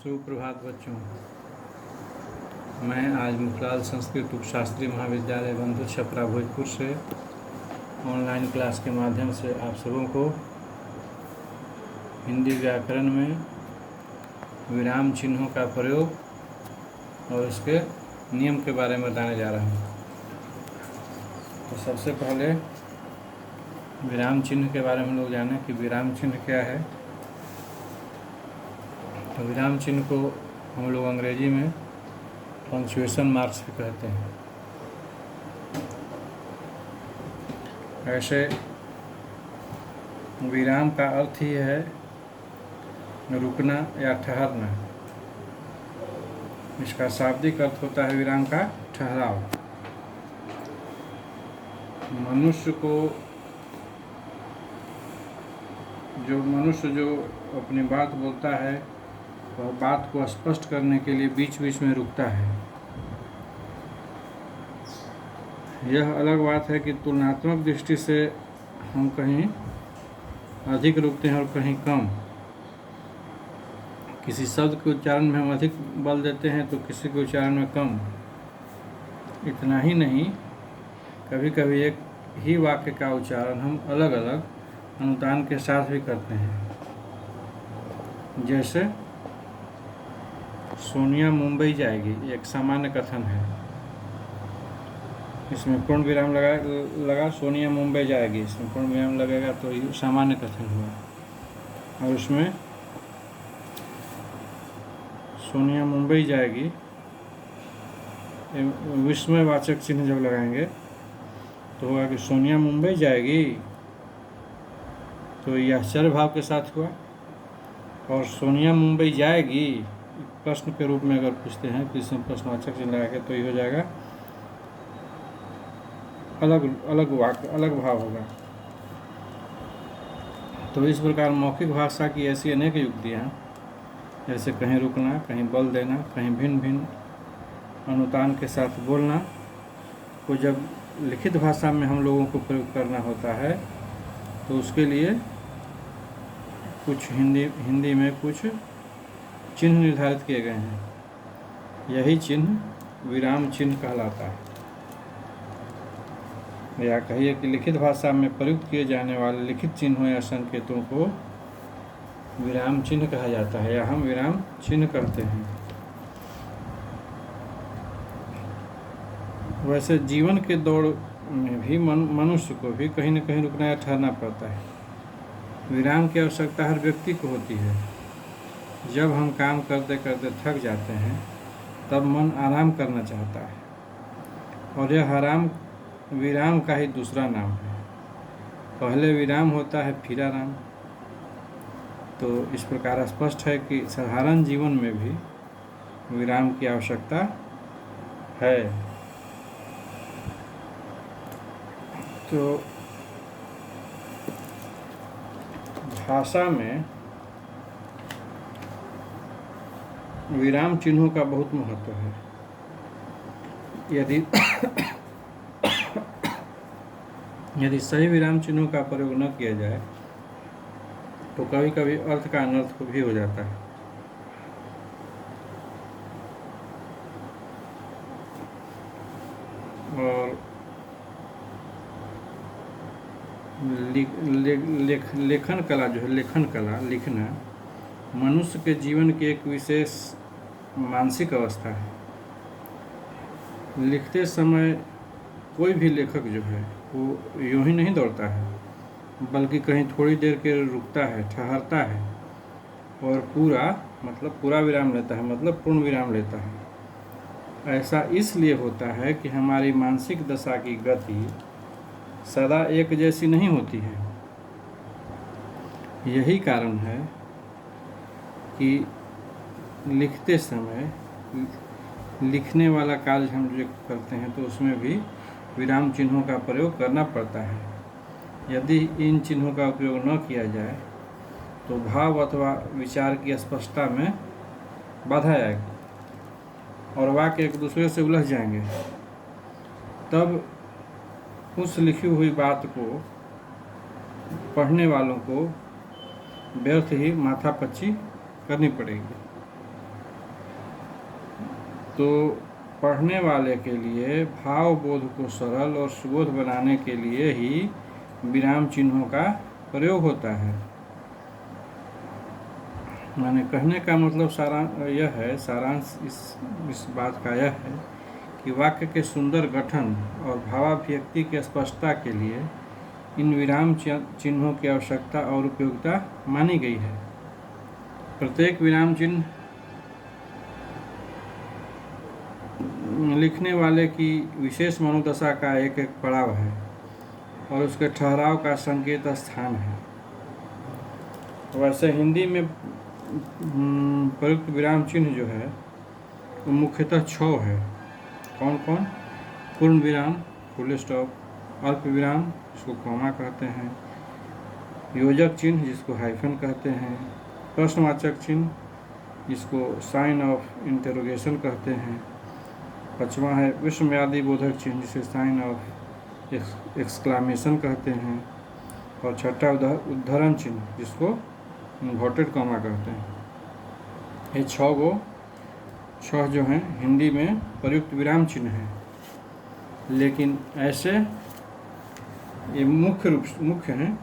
सुप्रभात बच्चों। मैं आज मुखलाल संस्कृत उपशास्त्री महाविद्यालय बंधु छपरा भोजपुर से ऑनलाइन क्लास के माध्यम से आप सबों को हिंदी व्याकरण में विराम चिन्हों का प्रयोग और उसके नियम के बारे में बताने जा रहा हूँ। तो सबसे पहले विराम चिन्ह के बारे में हम लोग जानें कि विराम चिन्ह क्या है। तो विराम चिन्ह को हम लोग अंग्रेजी में पंक्चुएशन मार्क्स भी कहते हैं। ऐसे विराम का अर्थ ही है रुकना या ठहरना। इसका शाब्दिक अर्थ होता है विराम का ठहराव। मनुष्य जो अपनी बात बोलता है वह बात को स्पष्ट करने के लिए बीच बीच में रुकता है। यह अलग बात है कि तुलनात्मक दृष्टि से हम कहीं अधिक रुकते हैं और कहीं कम। किसी शब्द के उच्चारण में हम अधिक बल देते हैं तो किसी के उच्चारण में कम। इतना ही नहीं, कभी कभी एक ही वाक्य का उच्चारण हम अलग अलग अनुतान के साथ भी करते हैं। जैसे सोनिया मुंबई जाएगी, एक सामान्य कथन है। इसमें पूर्ण विराम लगा सोनिया मुंबई जाएगी, इसमें पूर्ण विराम लगेगा तो ये सामान्य कथन हुआ। और उसमें सोनिया मुंबई जाएगी विस्मयवाचक चिन्ह जब लगाएंगे तो होगा कि सोनिया मुंबई जाएगी, तो यह आश्चर्य भाव के साथ हुआ। और सोनिया मुंबई जाएगी प्रश्न के रूप में अगर पूछते हैं तो इसमें प्रश्नवाचक चिन्ह लगा के तो ये हो जाएगा अलग वाक्य, अलग भाव होगा। तो इस प्रकार मौखिक भाषा की ऐसी अनेक युक्तियाँ, जैसे कहीं रुकना, कहीं बल देना, कहीं भिन्न भिन्न अनुतान के साथ बोलना, को जब लिखित भाषा में हम लोगों को प्रयोग करना होता है तो उसके लिए कुछ हिंदी में कुछ चिन्ह निर्धारित किए गए हैं। यही चिन्ह विराम चिन्ह कहलाता है। या कहिए कि लिखित भाषा में प्रयुक्त किए जाने वाले लिखित चिन्हों या संकेतों को विराम चिन्ह कहा जाता है, या हम विराम चिन्ह कहते हैं। वैसे जीवन के दौड़ में भी मनुष्य को भी कहीं न कहीं रुकना या ठहरना पड़ता है। विराम की आवश्यकता हर व्यक्ति को होती है। जब हम काम करते करते थक जाते हैं तब मन आराम करना चाहता है, और यह आराम विराम का ही दूसरा नाम है। पहले विराम होता है फिर आराम। तो इस प्रकार स्पष्ट है कि साधारण जीवन में भी विराम की आवश्यकता है। तो भाषा में विराम चिन्हों का बहुत महत्व है। यदि सही विराम चिन्हों का प्रयोग न किया जाए तो कभी कभी अर्थ का अनर्थ भी हो जाता है। और लेखन कला जो है, लेखन कला, लिखना मनुष्य के जीवन की एक विशेष मानसिक अवस्था है। लिखते समय कोई भी लेखक जो है वो यूं ही नहीं दौड़ता है, बल्कि कहीं थोड़ी देर के रुकता है, ठहरता है और पूरा विराम लेता है, मतलब पूर्ण विराम लेता है। ऐसा इसलिए होता है कि हमारी मानसिक दशा की गति सदा एक जैसी नहीं होती है। यही कारण है कि लिखते समय लिखने वाला कार्य हम जो करते हैं तो उसमें भी विराम चिन्हों का प्रयोग करना पड़ता है। यदि इन चिन्हों का उपयोग न किया जाए तो भाव अथवा विचार की स्पष्टता में बाधा आएगी और वाक्य एक दूसरे से उलझ जाएंगे। तब उस लिखी हुई बात को पढ़ने वालों को व्यर्थ ही माथापच्ची करनी पड़ेगी। तो पढ़ने वाले के लिए भाव बोध को सरल और सुबोध बनाने के लिए ही विराम चिन्हों का प्रयोग होता है। मैंने कहने का मतलब सारांश इस बात का यह है कि वाक्य के सुंदर गठन और भावाभिव्यक्ति की स्पष्टता के लिए इन विराम चिन्हों की आवश्यकता और उपयोगिता मानी गई है। प्रत्येक विराम चिन्ह लिखने वाले की विशेष मनोदशा का एक एक पड़ाव है और उसके ठहराव का संकेत स्थान है। वैसे हिंदी में प्रयुक्त विराम चिन्ह जो है वो मुख्यतः 6 है। कौन कौन? पूर्ण विराम फुल स्टॉप, अल्प विराम जिसको कॉमा कहते हैं, योजक चिन्ह जिसको हाइफन कहते हैं, प्रश्नवाचक चिन्ह जिसको साइन ऑफ इंटरोगेशन कहते हैं, 5वां है विस्मयादि बोधक चिन्ह जिसे साइन ऑफ एक्सक्लामेशन कहते हैं, और 6ठा उद्धरण चिन्ह जिसको इन्वर्टेड कॉमा कहते हैं। ये 6 जो हैं हिंदी में प्रयुक्त विराम चिन्ह हैं, लेकिन ऐसे ये मुख्य हैं,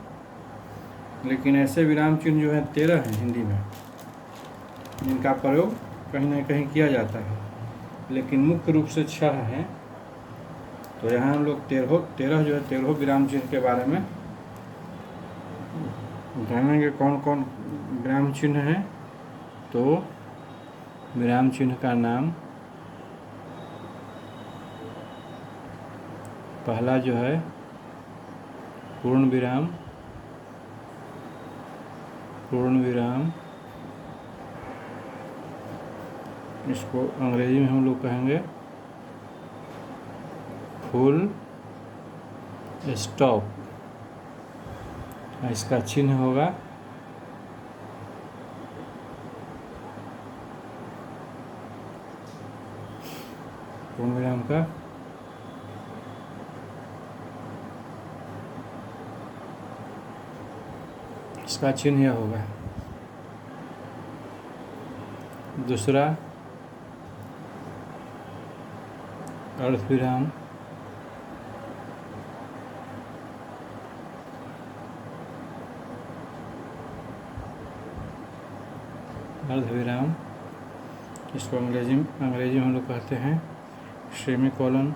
लेकिन ऐसे विराम चिन्ह जो हैं 13 हैं हिंदी में, जिनका प्रयोग कहीं ना कहीं किया जाता है, लेकिन मुख्य रूप से 6 हैं। तो यहाँ हम लोग 13 विराम चिन्ह के बारे में जानेंगे। कौन कौन विराम चिन्ह हैं? तो विराम चिन्ह का नाम पहला जो है पूर्ण विराम, इसको अंग्रेजी में हम लोग कहेंगे फुल स्टॉप। इसका चिन्ह होगा पूर्ण विराम का इसका चिन्ह यह होगा। दूसरा अर्ध विराम, अर्धविराम इसको अंग्रेजी में हम लोग कहते हैं सेमीकोलन,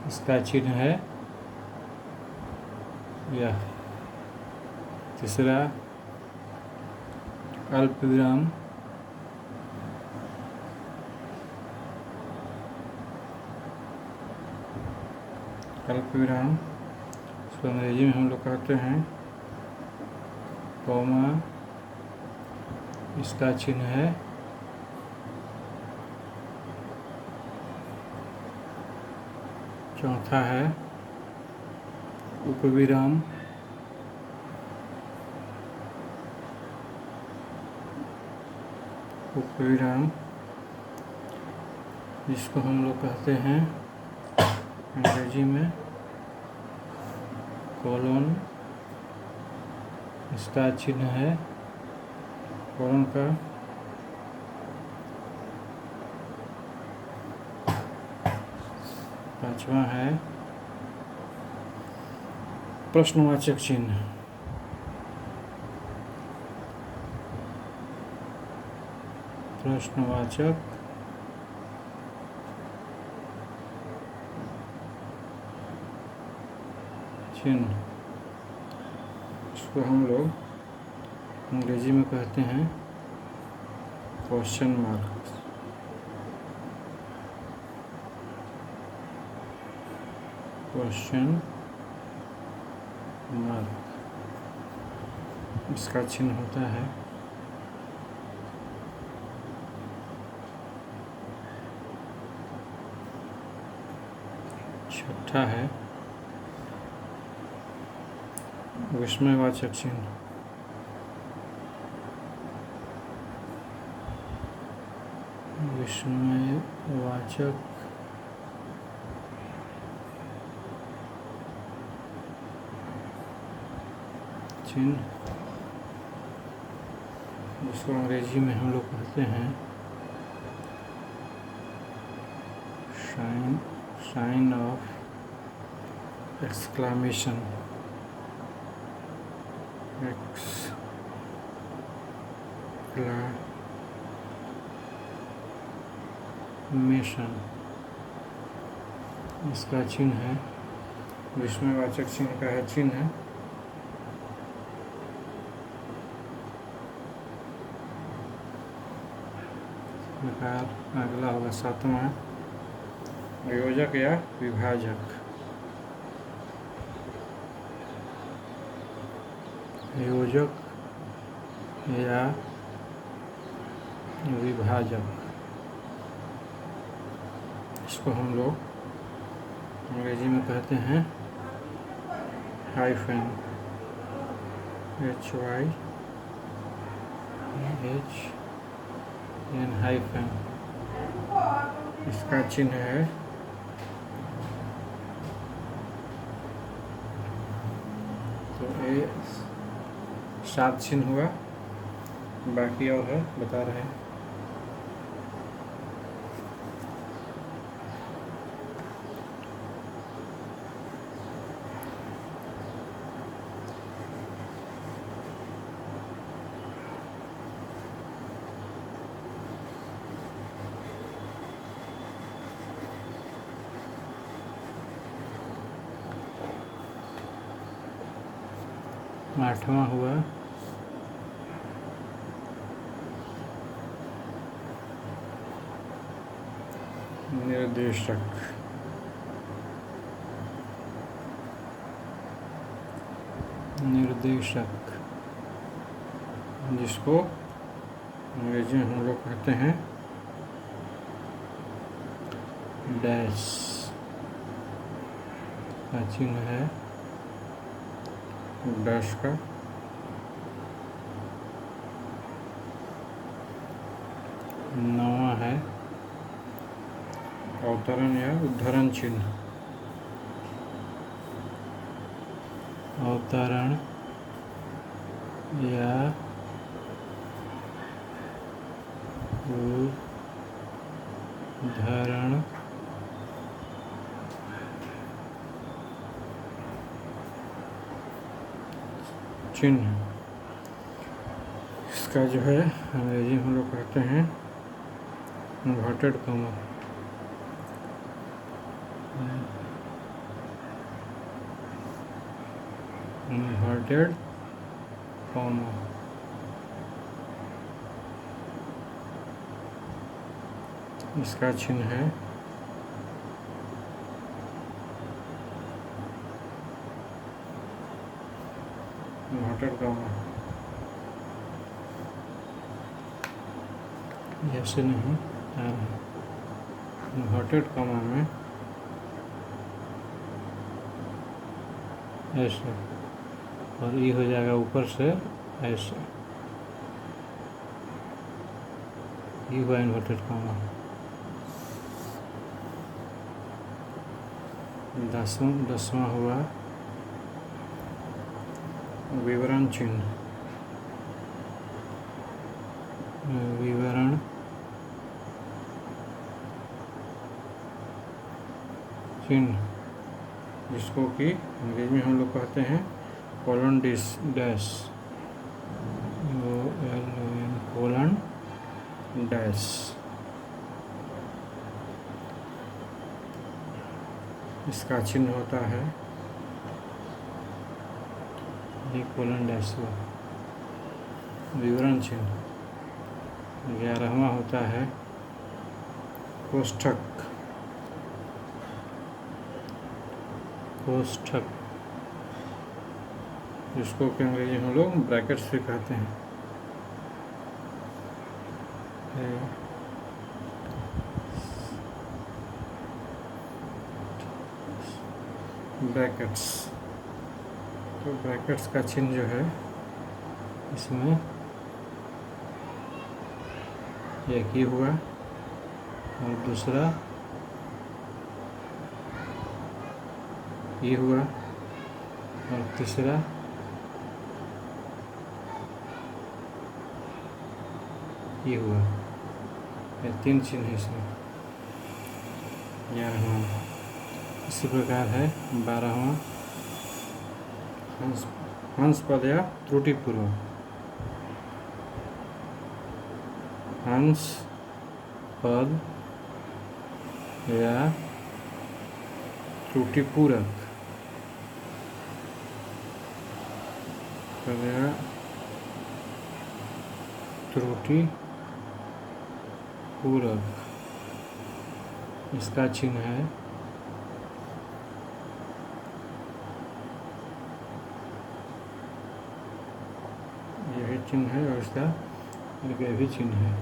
इसका चिन्ह है यह। तीसरा अल्प विराम, इसको अंग्रेजी में हम लोग कहते हैं कॉमा, इसका चिन्ह है चौथा है उपविराम, जिसको हम लोग कहते हैं अंग्रेजी में कोलन, इसका चिन्ह है कोलन का। पांचवा है प्रश्नवाचक चिन्ह, चिन्ह, इसको हम लोग अंग्रेजी में कहते हैं क्वेश्चन मार्क। इसका चिन्ह होता है छठा है विस्मयवाचक चिन्ह, चिन्ह जिसको अंग्रेजी में हम लोग कहते हैं साइन ऑफ एक्सक्लामेशन, इसका चिन्ह है, विस्मयवाचक चिन्ह का है चिन्ह है। अगला होगा 7वां योजक या विभाजक। योजक या विभाजक, इसको हम लोग अंग्रेजी में कहते हैं हाइफन, HYN हाइफन। इसका चिन्ह है तो ये 7 चिन्ह हुआ, बाकी और है बता रहे हैं। आठवां हुआ निर्देशक। जिसको अंग्रेजी में हम लोग कहते हैं डैश का चिन्ह है, डैश का। नौवां है अवतरण या उद्धरण चिन्ह। अवतरण या उद्धरण चिन्ह, इसका जो है अंग्रेजी में हम लोग कहते हैं इन्वर्टेड कॉमा। इन्वर्टेड कॉमा इसका चिन्ह है इन्वर्टेड कॉमा। ऐसे नहीं आ रहा, इन्वर्टेड कॉमा में ऐसे, और ये हो जाएगा ऊपर से ऐसे, ये हुआ इन्वर्टेड कॉमा। 10वां हुआ विवरण चिन्ह। विवरण चिन्ह जिसको कि अंग्रेजी में हम लोग कहते हैं कोलन डैश, कोलन डैश। इसका चिन्ह होता है ये कोलन डैश हुआ विवरण चिन्ह। 11वां होता है कोष्ठक। कोष्ठक जिसको कि अंग्रेजी हम लोग ब्रैकेट्स भी कहते हैं। ब्रैकेट्स, तो ब्रैकेट्स का चिन्ह जो है इसमें एक ही हुआ और दूसरा ये हुआ और तीसरा ये हुआ, ये 3 चिन्ह है इसमें। 11वां इसी प्रकार है 12वां हंस पद या त्रुटिपूर्वक। हंस पद या त्रुटिपूरक पद या त्रुटिपूरक, इसका चिन्ह है यही चिन्ह है और इसका ये भी चिन्ह है।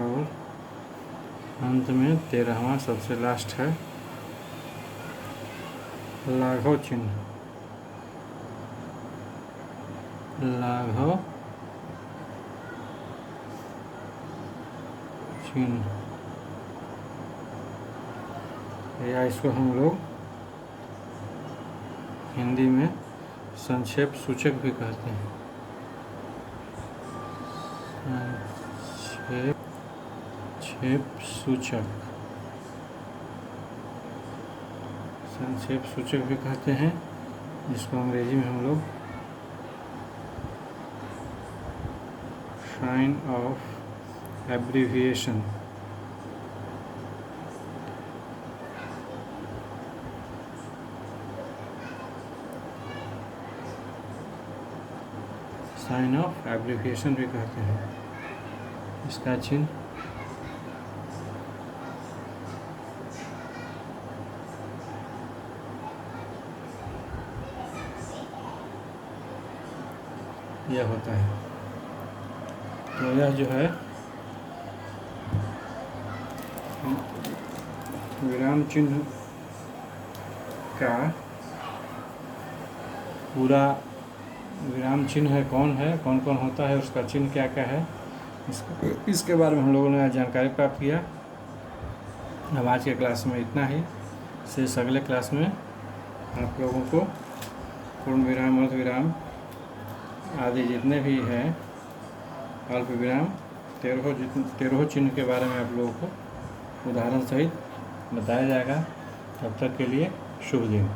और अंत में 13वां सबसे लास्ट है लाघव चिन्ह। लाघव चिन्ह या इसको हम लोग हिंदी में संक्षेप सूचक भी कहते हैं। संक्षेप सूचक, संक्षेप सूचक भी कहते हैं, जिसको अंग्रेजी में हम लोग sign of abbreviation sign of abbreviation भी कहते हैं। इसका चिन्ह यह होता है। तो यह जो है विराम चिन्ह का पूरा विराम चिन्ह है, कौन कौन होता है, उसका चिन्ह क्या क्या है, इसके बारे में हम लोगों ने आज जानकारी प्राप्त किया। अब आज के क्लास में इतना ही। शेष अगले क्लास में आप लोगों को पूर्ण विराम, अर्ध विराम आदि जितने भी हैं, अल्प विराम, 13 चिन्ह के बारे में आप लोगों को उदाहरण सहित बताया जाएगा। तब तक के लिए शुभ दिन।